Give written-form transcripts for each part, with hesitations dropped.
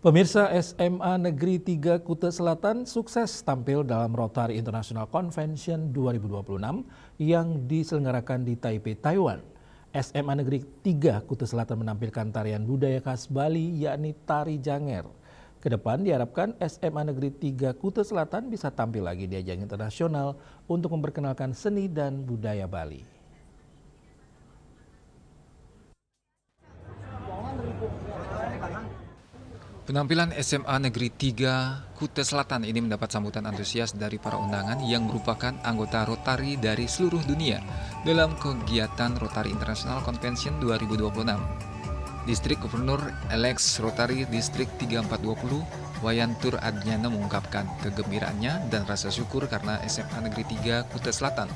Pemirsa, SMA Negeri 3 Kuta Selatan sukses tampil dalam Rotary International Convention 2026 yang diselenggarakan di Taipei, Taiwan. SMA Negeri 3 Kuta Selatan menampilkan tarian budaya khas Bali yakni tari janger. Kedepan diharapkan SMA Negeri 3 Kuta Selatan bisa tampil lagi di ajang internasional untuk memperkenalkan seni dan budaya Bali. Penampilan SMA Negeri 3 Kuta Selatan ini mendapat sambutan antusias dari para undangan yang merupakan anggota Rotary dari seluruh dunia dalam kegiatan Rotary International Convention 2026. Distrik Gubernur Alex Rotary Distrik 3420, Wayantur Adnyana mengungkapkan kegembiraannya dan rasa syukur karena SMA Negeri 3 Kuta Selatan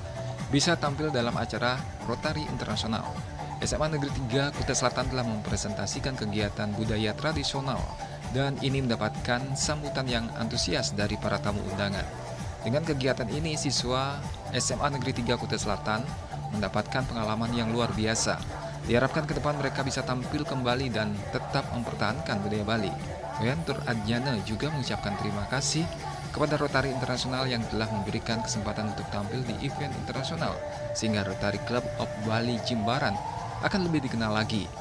bisa tampil dalam acara Rotary Internasional. SMA Negeri 3 Kuta Selatan telah mempresentasikan kegiatan budaya tradisional dan ini mendapatkan sambutan yang antusias dari para tamu undangan. Dengan kegiatan ini, siswa SMA Negeri 3 Kuta Selatan mendapatkan pengalaman yang luar biasa. Diharapkan ke depan mereka bisa tampil kembali dan tetap mempertahankan budaya Bali. Wayantur Adnyana juga mengucapkan terima kasih kepada Rotary Internasional yang telah memberikan kesempatan untuk tampil di event internasional, sehingga Rotary Club of Bali Jimbaran akan lebih dikenal lagi.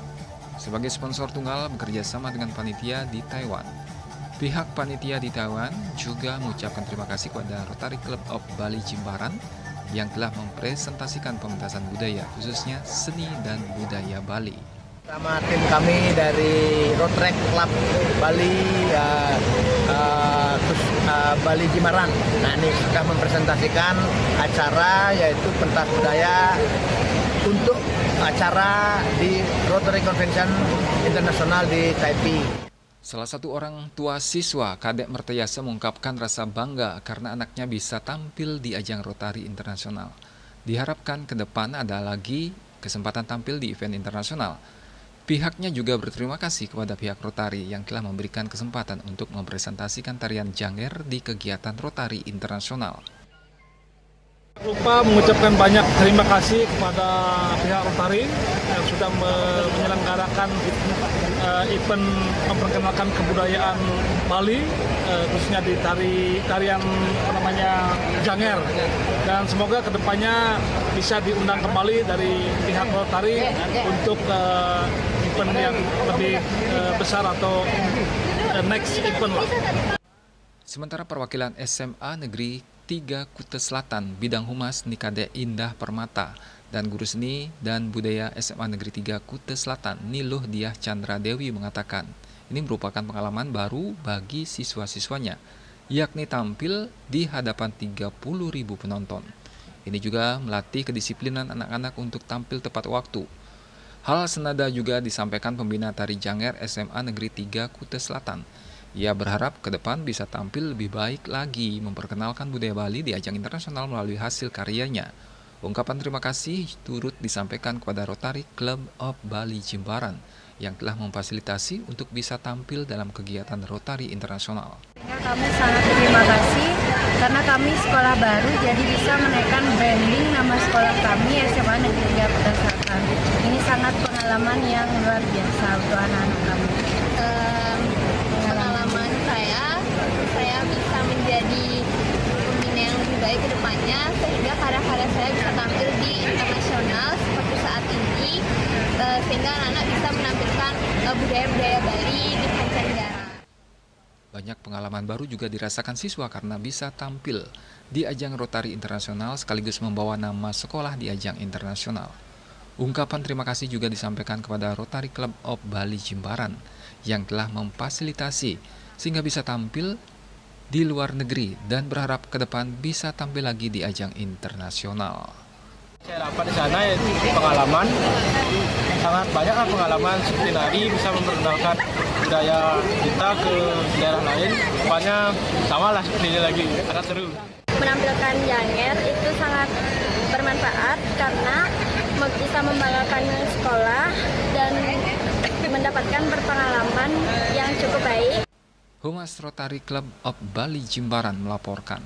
Sebagai sponsor tunggal bekerja sama dengan panitia di Taiwan. Pihak panitia di Taiwan juga mengucapkan terima kasih kepada Rotary Club of Bali Jimbaran yang telah mempresentasikan pementasan budaya, khususnya seni dan budaya Bali. Sama tim kami dari Rotary Club Bali Bali Jimbaran. Nah, ini sudah mempresentasikan acara yaitu pentas budaya untuk acara di Rotary Convention Internasional di Taipei. Salah satu orang tua siswa, Kadek Mertayasa, mengungkapkan rasa bangga karena anaknya bisa tampil di ajang Rotary Internasional. Diharapkan ke depan ada lagi kesempatan tampil di event internasional. Pihaknya juga berterima kasih kepada pihak Rotary yang telah memberikan kesempatan untuk mempresentasikan tarian janger di kegiatan Rotary Internasional. Lupa mengucapkan banyak terima kasih kepada pihak Rotary yang sudah menyelenggarakan event memperkenalkan kebudayaan Bali, khususnya di tarian janger, dan semoga kedepannya bisa diundang kembali dari pihak Rotary untuk event yang lebih besar atau next event lah. Sementara perwakilan SMA Negeri 3 Kuta Selatan Bidang Humas Nikade Indah Permata dan Guru Seni dan Budaya SMA Negeri 3 Kuta Selatan Niluh Diah Chandra Dewi mengatakan ini merupakan pengalaman baru bagi siswa-siswanya, yakni tampil di hadapan 30.000 penonton. Ini juga melatih kedisiplinan anak-anak untuk tampil tepat waktu. Hal senada juga disampaikan pembina tari janger SMA Negeri 3 Kuta Selatan. Ia berharap ke depan bisa tampil lebih baik lagi memperkenalkan budaya Bali di ajang internasional melalui hasil karyanya. Ungkapan terima kasih turut disampaikan kepada Rotary Club of Bali Jimbaran yang telah memfasilitasi untuk bisa tampil dalam kegiatan Rotary Internasional. Kami sangat terima kasih karena kami sekolah baru jadi bisa menaikkan branding nama sekolah kami SMA Negeri 3 Kuta Selatan. Ini sangat pengalaman yang luar biasa untuk anak-anak kami. Saya bisa menjadi pembina yang lebih baik ke depannya sehingga karya-karya saya bisa tampil di internasional seperti saat ini, sehingga anak-anak bisa menampilkan budaya-budaya Bali di mancanegara. Banyak pengalaman baru juga dirasakan siswa karena bisa tampil di ajang Rotary Internasional sekaligus membawa nama sekolah di ajang internasional. Ungkapan terima kasih juga disampaikan kepada Rotary Club of Bali Jimbaran yang telah memfasilitasi sehingga bisa tampil di luar negeri dan berharap ke depan bisa tampil lagi di ajang internasional. Saya dapat di sana pengalaman, sangat banyak pengalaman seperti tadi bisa memperkenalkan budaya kita ke daerah lain. Rupanya sama lah seperti ini lagi, sangat seru. Menampilkan janger itu sangat bermanfaat karena bisa membanggakan sekolah dan mendapatkan berpengalaman yang cukup baik. Humas Rotary Club of Bali Jimbaran melaporkan.